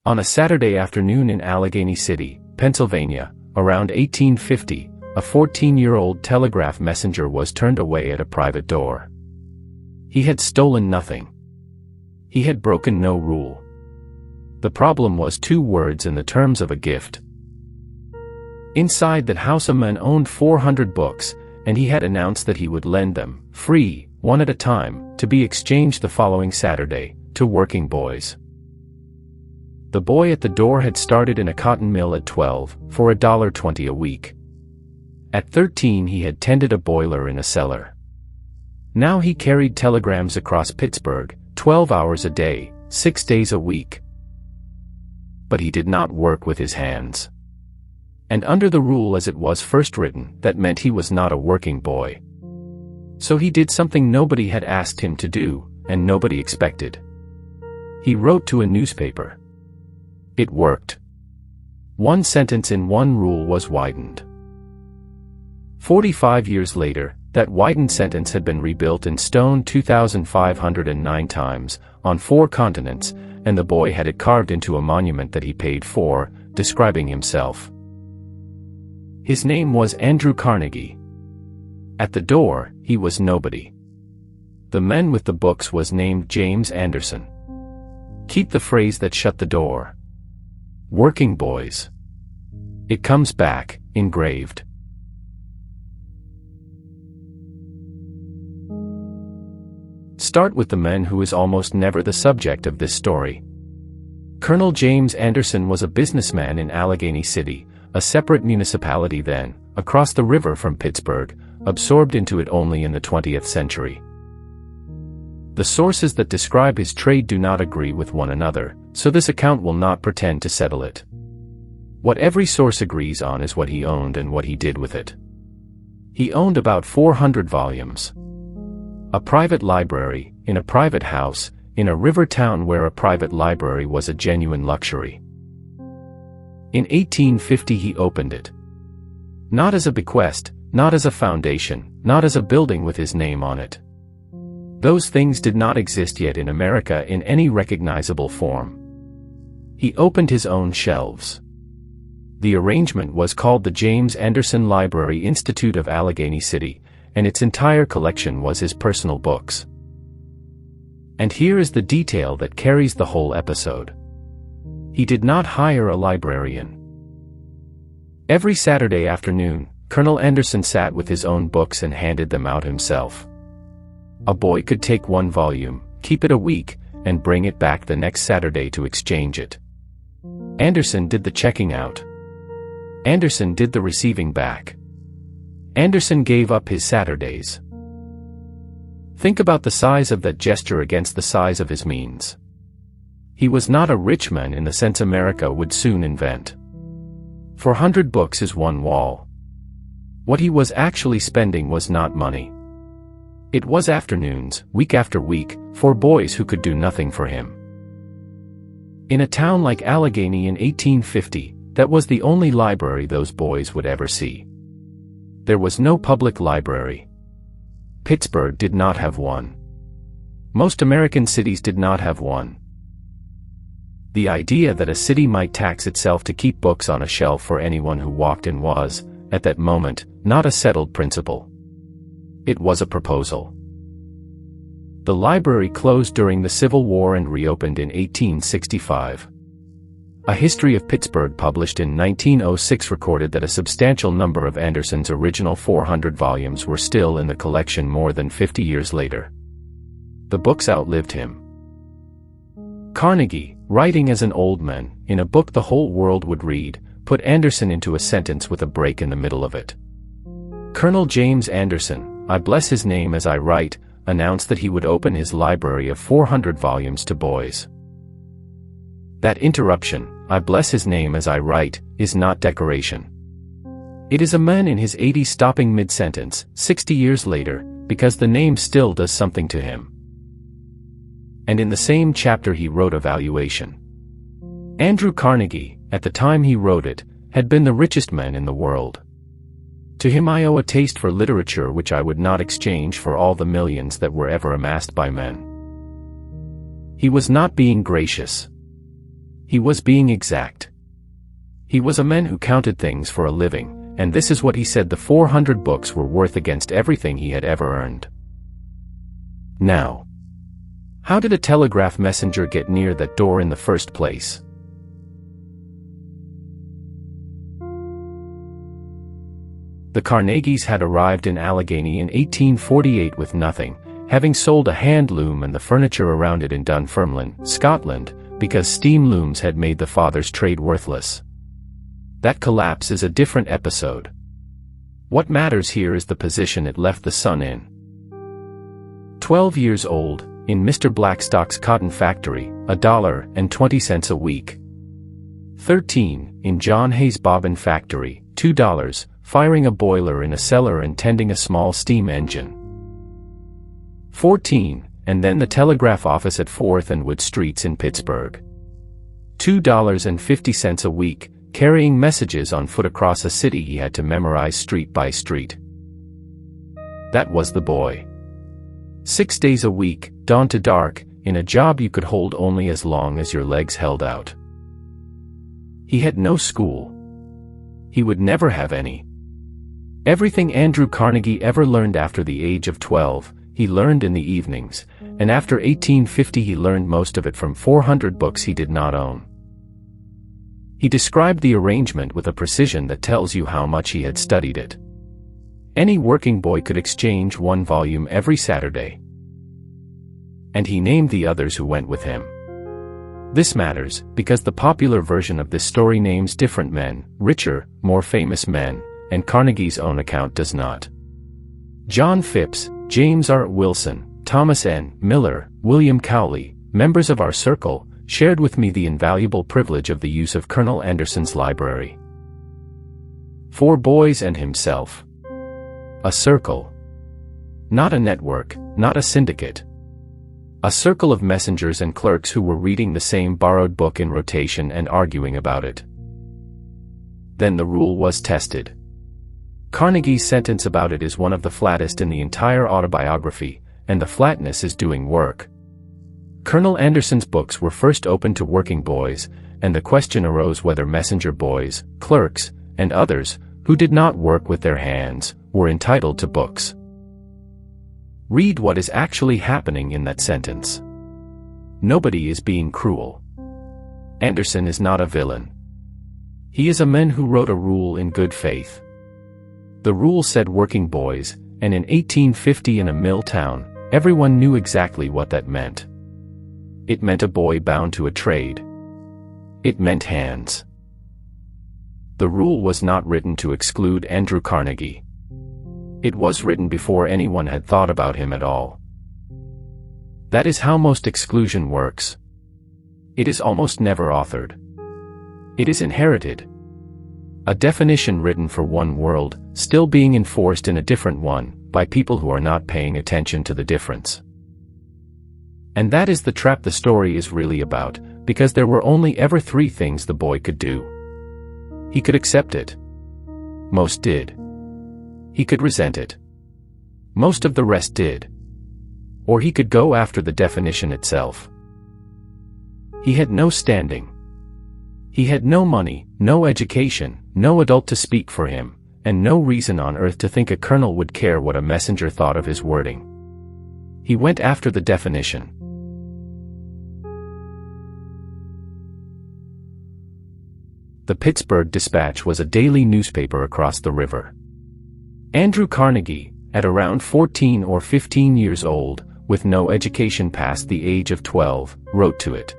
On a Saturday afternoon in Allegheny City, Pennsylvania, around 1850, a 14-year-old telegraph messenger was turned away at a private door. He had stolen nothing. He had broken no rule. The problem was 2 words in the terms of a gift. Inside that house a man owned 400 books, and he had announced that he would lend them, free, one at a time, to be exchanged the following Saturday, to working boys. The boy at the door had started in a cotton mill at 12, for $1.20 a week. At 13 he had tended a boiler in a cellar. Now he carried telegrams across Pittsburgh, 12 hours a day, 6 days a week. But he did not work with his hands. And under the rule as it was first written, that meant he was not a working boy. So he did something nobody had asked him to do, and nobody expected. He wrote to a newspaper. It worked. 1 sentence in 1 rule was widened. 45 years later, that widened sentence had been rebuilt in stone 2,509 times, on 4 continents, and the boy had it carved into a monument that he paid for, describing himself. His name was Andrew Carnegie. At the door, he was nobody. The man with the books was named James Anderson. Keep the phrase that shut the door. Working boys. It comes back, engraved. Start with the man who is almost never the subject of this story. Colonel James Anderson was a businessman in Allegheny City, a separate municipality then, across the river from Pittsburgh, absorbed into it only in the 20th century. The sources that describe his trade do not agree with one another, so this account will not pretend to settle it. What every source agrees on is what he owned and what he did with it. He owned about 400 volumes. A private library, in a private house, in a river town where a private library was a genuine luxury. In 1850 he opened it. Not as a bequest, not as a foundation, not as a building with his name on it. Those things did not exist yet in America in any recognizable form. He opened his own shelves. The arrangement was called the James Anderson Library Institute of Allegheny City, and its entire collection was his personal books. And here is the detail that carries the whole episode. He did not hire a librarian. Every Saturday afternoon, Colonel Anderson sat with his own books and handed them out himself. A boy could take 1 volume, keep it a week, and bring it back the next Saturday to exchange it. Anderson did the checking out. Anderson did the receiving back. Anderson gave up his Saturdays. Think about the size of that gesture against the size of his means. He was not a rich man in the sense America would soon invent. 400 books is 1 wall. What he was actually spending was not money. It was afternoons, week after week, for boys who could do nothing for him. In a town like Allegheny in 1850, that was the only library those boys would ever see. There was no public library. Pittsburgh did not have one. Most American cities did not have one. The idea that a city might tax itself to keep books on a shelf for anyone who walked in was, at that moment, not a settled principle. It was a proposal. The library closed during the Civil War and reopened in 1865. A History of Pittsburgh published in 1906 recorded that a substantial number of Anderson's original 400 volumes were still in the collection more than 50 years later. The books outlived him. Carnegie, writing as an old man, in a book the whole world would read, put Anderson into a sentence with a break in the middle of it. Colonel James Anderson, I bless his name as I write, announced that he would open his library of 400 volumes to boys. That interruption, I bless his name as I write, is not decoration. It is a man in his 80s stopping mid-sentence, 60 years later, because the name still does something to him. And in the same chapter he wrote a valuation. Andrew Carnegie, at the time he wrote it, had been the richest man in the world. To him I owe a taste for literature which I would not exchange for all the millions that were ever amassed by men. He was not being gracious. He was being exact. He was a man who counted things for a living, and this is what he said the 400 books were worth against everything he had ever earned. Now, how did a telegraph messenger get near that door in the first place? The Carnegies had arrived in Allegheny in 1848 with nothing, having sold a hand loom and the furniture around it in Dunfermline, Scotland, because steam looms had made the father's trade worthless. That collapse is a different episode. What matters here is the position it left the son in. 12 years old, in Mr. Blackstock's cotton factory, $1.20 a week. 13, in John Hay's bobbin factory, $2, firing a boiler in a cellar and tending a small steam engine. 14, and then the telegraph office at 4th and Wood Streets in Pittsburgh. $2.50 a week, carrying messages on foot across a city he had to memorize street by street. That was the boy. 6 days a week, dawn to dark, in a job you could hold only as long as your legs held out. He had no school. He would never have any. Everything Andrew Carnegie ever learned after the age of 12, he learned in the evenings, and after 1850 he learned most of it from 400 books he did not own. He described the arrangement with a precision that tells you how much he had studied it. Any working boy could exchange one volume every Saturday. And he named the others who went with him. This matters, because the popular version of this story names different men, richer, more famous men, and Carnegie's own account does not. John Phipps, James R. Wilson, Thomas N. Miller, William Cowley, members of our circle, shared with me the invaluable privilege of the use of Colonel Anderson's library. 4 boys and himself. A circle. Not a network, not a syndicate. A circle of messengers and clerks who were reading the same borrowed book in rotation and arguing about it. Then the rule was tested. Carnegie's sentence about it is one of the flattest in the entire autobiography, and the flatness is doing work. Colonel Anderson's books were first opened to working boys, and the question arose whether messenger boys, clerks, and others, who did not work with their hands, were entitled to books. Read what is actually happening in that sentence. Nobody is being cruel. Anderson is not a villain. He is a man who wrote a rule in good faith. The rule said working boys, and in 1850 in a mill town, everyone knew exactly what that meant. It meant a boy bound to a trade. It meant hands. The rule was not written to exclude Andrew Carnegie. It was written before anyone had thought about him at all. That is how most exclusion works. It is almost never authored. It is inherited. A definition written for one world, still being enforced in a different one, by people who are not paying attention to the difference. And that is the trap the story is really about, because there were only ever 3 things the boy could do. He could accept it. Most did. He could resent it. Most of the rest did. Or he could go after the definition itself. He had no standing. He had no money, no education, no adult to speak for him, and no reason on earth to think a colonel would care what a messenger thought of his wording. He went after the definition. The Pittsburgh Dispatch was a daily newspaper across the river. Andrew Carnegie, at around 14 or 15 years old, with no education past the age of 12, wrote to it.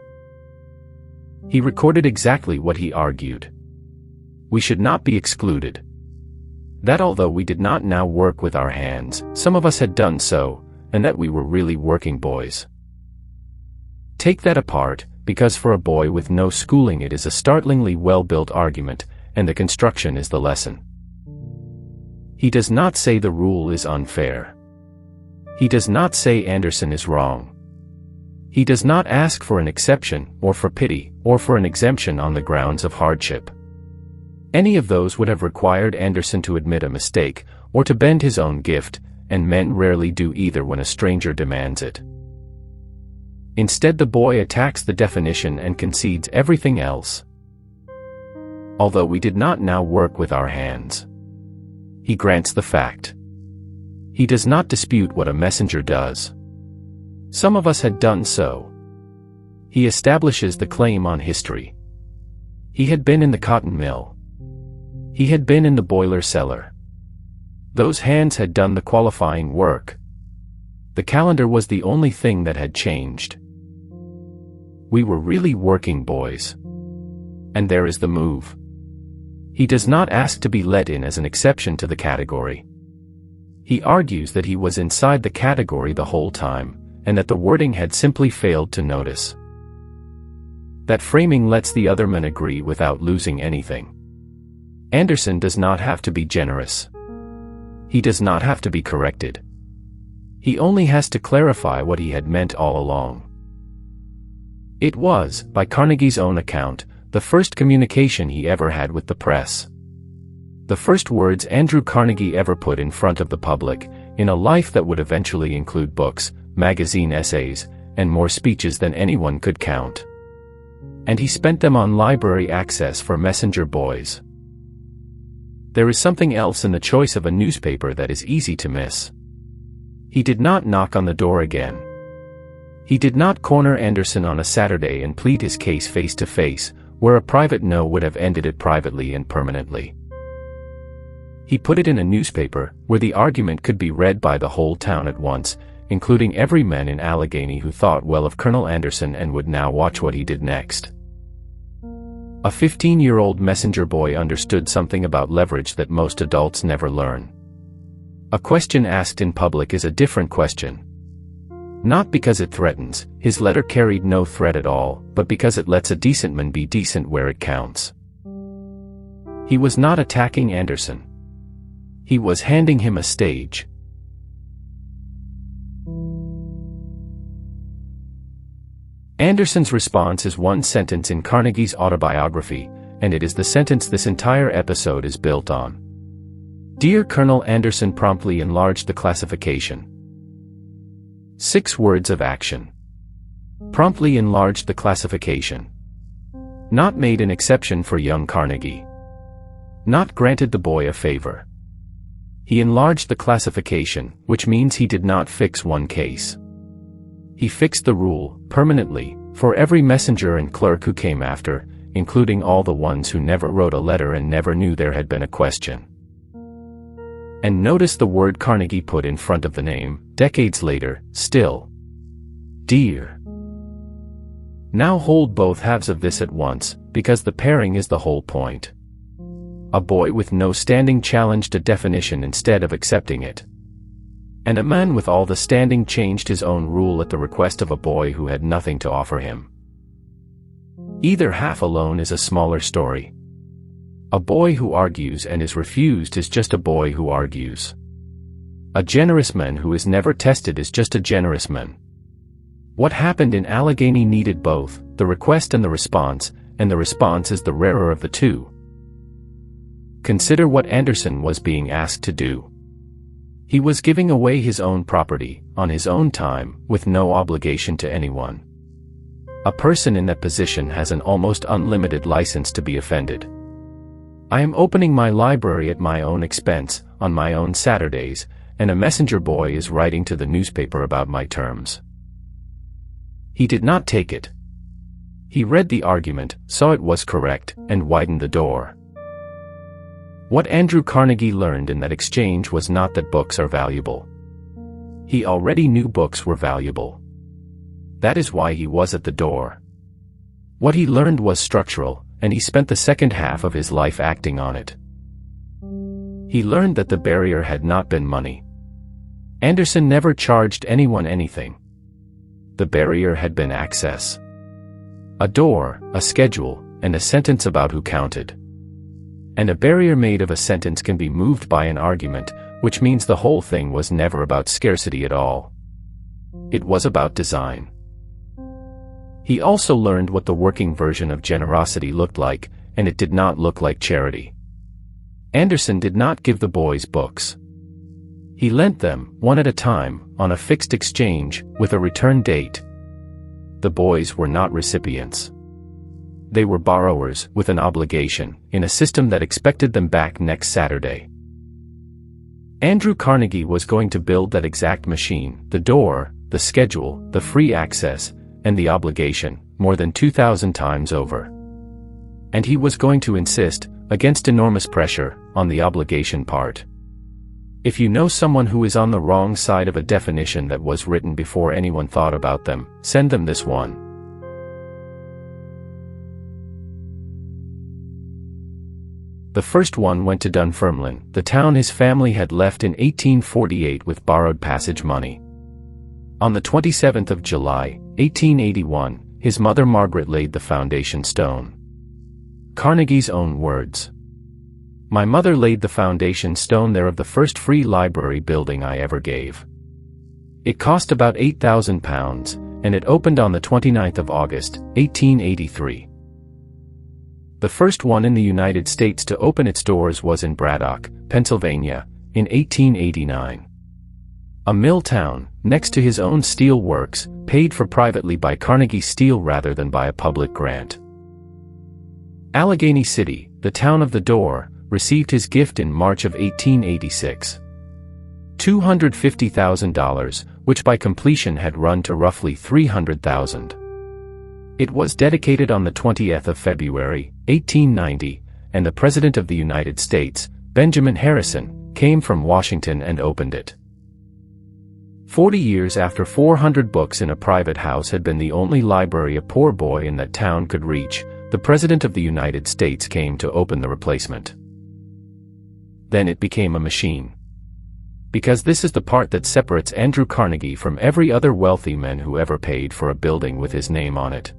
He recorded exactly what he argued. We should not be excluded. That although we did not now work with our hands, some of us had done so, and that we were really working boys. Take that apart, because for a boy with no schooling it is a startlingly well-built argument, and the construction is the lesson. He does not say the rule is unfair. He does not say Anderson is wrong. He does not ask for an exception, or for pity, or for an exemption on the grounds of hardship. Any of those would have required Anderson to admit a mistake, or to bend his own gift, and men rarely do either when a stranger demands it. Instead, the boy attacks the definition and concedes everything else. Although we did not now work with our hands. He grants the fact. He does not dispute what a messenger does. Some of us had done so. He establishes the claim on history. He had been in the cotton mill. He had been in the boiler cellar. Those hands had done the qualifying work. The calendar was the only thing that had changed. We were really working boys. And there is the move. He does not ask to be let in as an exception to the category. He argues that he was inside the category the whole time, and that the wording had simply failed to notice. That framing lets the other men agree without losing anything. Anderson does not have to be generous. He does not have to be corrected. He only has to clarify what he had meant all along. It was, by Carnegie's own account, the first communication he ever had with the press. The first words Andrew Carnegie ever put in front of the public, in a life that would eventually include books, magazine essays, and more speeches than anyone could count. And he spent them on library access for messenger boys. There is something else in the choice of a newspaper that is easy to miss. He did not knock on the door again. He did not corner Anderson on a Saturday and plead his case face to face, where a private no would have ended it privately and permanently. He put it in a newspaper, where the argument could be read by the whole town at once, including every man in Allegheny who thought well of Colonel Anderson and would now watch what he did next. A 15-year-old messenger boy understood something about leverage that most adults never learn. A question asked in public is a different question. Not because it threatens, his letter carried no threat at all, but because it lets a decent man be decent where it counts. He was not attacking Anderson. He was handing him a stage. Anderson's response is one sentence in Carnegie's autobiography, and it is the sentence this entire episode is built on. Dear Colonel Anderson promptly enlarged the classification. 6 words of action. Promptly enlarged the classification. Not made an exception for young Carnegie. Not granted the boy a favor. He enlarged the classification, which means he did not fix one case. He fixed the rule, permanently, for every messenger and clerk who came after, including all the ones who never wrote a letter and never knew there had been a question. And notice the word Carnegie put in front of the name, decades later, still. Dear. Now hold both halves of this at once, because the pairing is the whole point. A boy with no standing challenged a definition instead of accepting it. And a man with all the standing changed his own rule at the request of a boy who had nothing to offer him. Either half alone is a smaller story. A boy who argues and is refused is just a boy who argues. A generous man who is never tested is just a generous man. What happened in Allegheny needed both, the request and the response is the rarer of the two. Consider what Anderson was being asked to do. He was giving away his own property, on his own time, with no obligation to anyone. A person in that position has an almost unlimited license to be offended. I am opening my library at my own expense, on my own Saturdays, and a messenger boy is writing to the newspaper about my terms. He did not take it. He read the argument, saw it was correct, and widened the door. What Andrew Carnegie learned in that exchange was not that books are valuable. He already knew books were valuable. That is why he was at the door. What he learned was structural, and he spent the second half of his life acting on it. He learned that the barrier had not been money. Anderson never charged anyone anything. The barrier had been access. A door, a schedule, and a sentence about who counted. And a barrier made of a sentence can be moved by an argument, which means the whole thing was never about scarcity at all. It was about design. He also learned what the working version of generosity looked like, and it did not look like charity. Anderson did not give the boys books. He lent them, one at a time, on a fixed exchange, with a return date. the boys were not recipients. They were borrowers with an obligation, in a system that expected them back next Saturday. Andrew Carnegie was going to build that exact machine, the door, the schedule, the free access, and the obligation, more than 2,000 times over. And he was going to insist, against enormous pressure, on the obligation part. If you know someone who is on the wrong side of a definition that was written before anyone thought about them, send them this one. The first one went to Dunfermline, the town his family had left in 1848 with borrowed passage money. On the 27th of July, 1881, his mother Margaret laid the foundation stone. Carnegie's own words. "My mother laid the foundation stone there of the first free library building I ever gave. It cost about £8,000, and it opened on the 29th of August, 1883. The first one in the United States to open its doors was in Braddock, Pennsylvania, in 1889. A mill town, next to his own steel works, paid for privately by Carnegie Steel rather than by a public grant. Allegheny City, the town of the door, received his gift in March of 1886. $250,000, which by completion had run to roughly $300,000. It was dedicated on the 20th of February, 1890, and the President of the United States, Benjamin Harrison, came from Washington and opened it. 40 years after 400 books in a private house had been the only library a poor boy in that town could reach, the President of the United States came to open the replacement. Then it became a machine. Because this is the part that separates Andrew Carnegie from every other wealthy man who ever paid for a building with his name on it.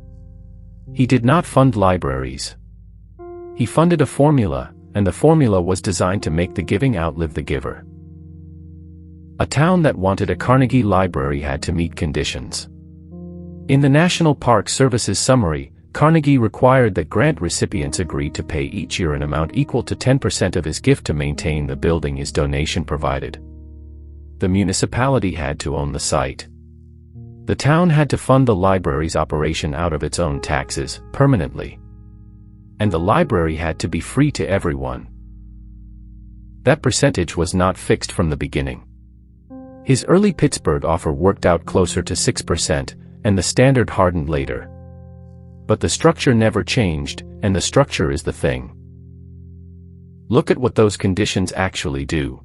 He did not fund libraries. He funded a formula, and the formula was designed to make the giving outlive the giver. A town that wanted a Carnegie library had to meet conditions. In the National Park Service's summary, Carnegie required that grant recipients agree to pay each year an amount equal to 10% of his gift to maintain the building his donation provided. The municipality had to own the site. The town had to fund the library's operation out of its own taxes, permanently. And the library had to be free to everyone. That percentage was not fixed from the beginning. His early Pittsburgh offer worked out closer to 6%, and the standard hardened later. But the structure never changed, and the structure is the thing. Look at what those conditions actually do.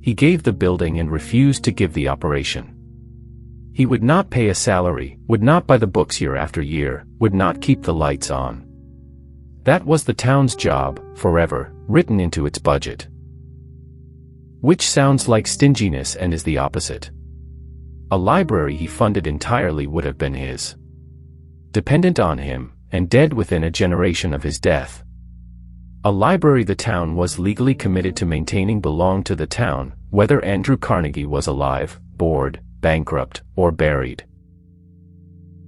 He gave the building and refused to give the operation. He would not pay a salary, would not buy the books year after year, would not keep the lights on. That was the town's job, forever, written into its budget. Which sounds like stinginess and is the opposite. A library he funded entirely would have been his. Dependent on him, and dead within a generation of his death. A library the town was legally committed to maintaining belonged to the town, whether Andrew Carnegie was alive, bored, bankrupt, or buried.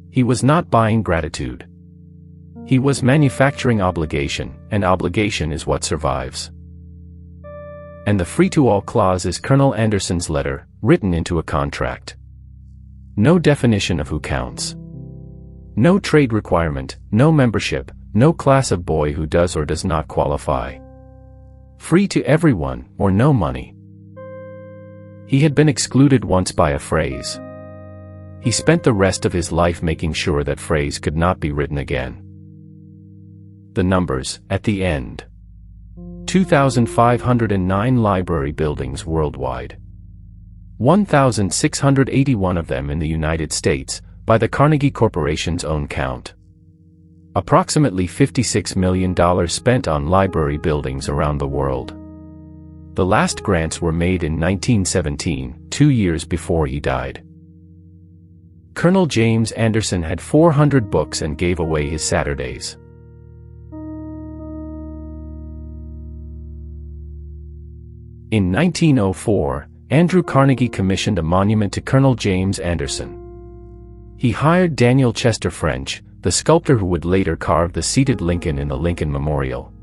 He was not buying gratitude. He was manufacturing obligation, and obligation is what survives. And the free-to-all clause is Colonel Anderson's letter, written into a contract. No definition of who counts. No trade requirement, no membership, no class of boy who does or does not qualify. Free to everyone, or no money. He had been excluded once by a phrase. He spent the rest of his life making sure that phrase could not be written again. The numbers, at the end. 2,509 library buildings worldwide. 1,681 of them in the United States, by the Carnegie Corporation's own count. Approximately $56 million spent on library buildings around the world. The last grants were made in 1917, 2 years before he died. Colonel James Anderson had 400 books and gave away his Saturdays. In 1904, Andrew Carnegie commissioned a monument to Colonel James Anderson. He hired Daniel Chester French, the sculptor who would later carve the seated Lincoln in the Lincoln Memorial.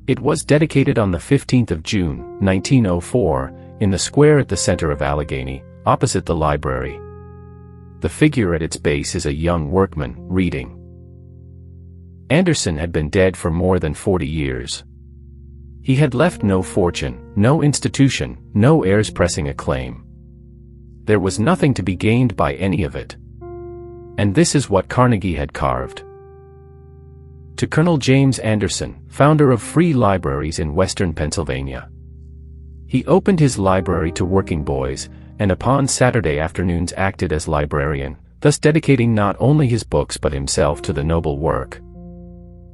It was dedicated on the 15th of June, 1904, in the square at the center of Allegheny, opposite the library. The figure at its base is a young workman, reading. Andersen had been dead for more than 40 years. He had left no fortune, no institution, no heirs pressing a claim. There was nothing to be gained by any of it. And this is what Carnegie had carved. To Colonel James Andersen, founder of free libraries in western Pennsylvania. He opened his library to working boys, and upon Saturday afternoons acted as librarian, thus dedicating not only his books but himself to the noble work.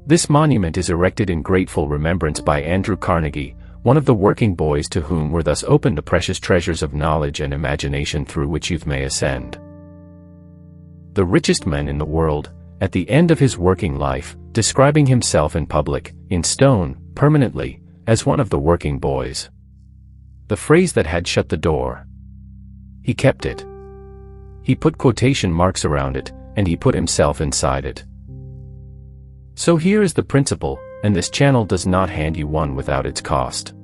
This monument is erected in grateful remembrance by Andrew Carnegie, one of the working boys to whom were thus opened the precious treasures of knowledge and imagination through which youth may ascend. The richest man in the world, at the end of his working life, describing himself in public, in stone, permanently, as one of the working boys. The phrase that had shut the door. He kept it. He put quotation marks around it, and he put himself inside it. So here is the principle, and this channel does not hand you one without its cost.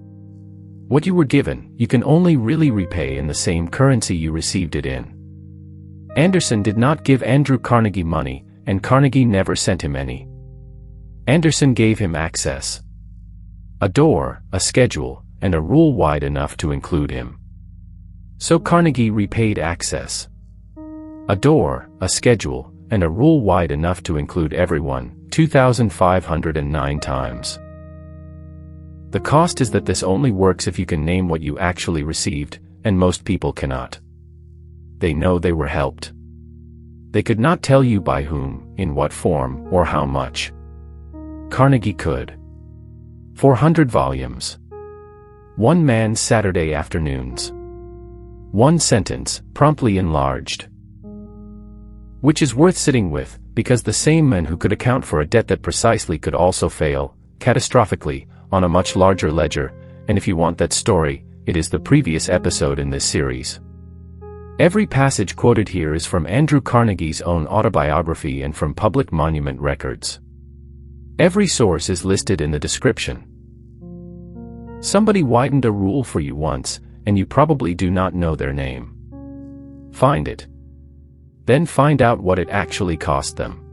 What you were given, you can only really repay in the same currency you received it in. Andersen did not give Andrew Carnegie money, and Carnegie never sent him any. Andersen gave him access. A door, a schedule, and a rule wide enough to include him. So Carnegie repaid access. A door, a schedule, and a rule wide enough to include everyone, 2,509 times. The cost is that this only works if you can name what you actually received, and most people cannot. They know they were helped. They could not tell you by whom, in what form, or how much. Carnegie could. 400 volumes. One man's Saturday afternoons. One sentence, promptly enlarged. Which is worth sitting with, because the same men who could account for a debt that precisely could also fail, catastrophically, on a much larger ledger, and if you want that story, it is the previous episode in this series. Every passage quoted here is from Andrew Carnegie's own autobiography and from public monument records. Every source is listed in the description. Somebody widened a rule for you once, and you probably do not know their name. Find it. Then find out what it actually cost them.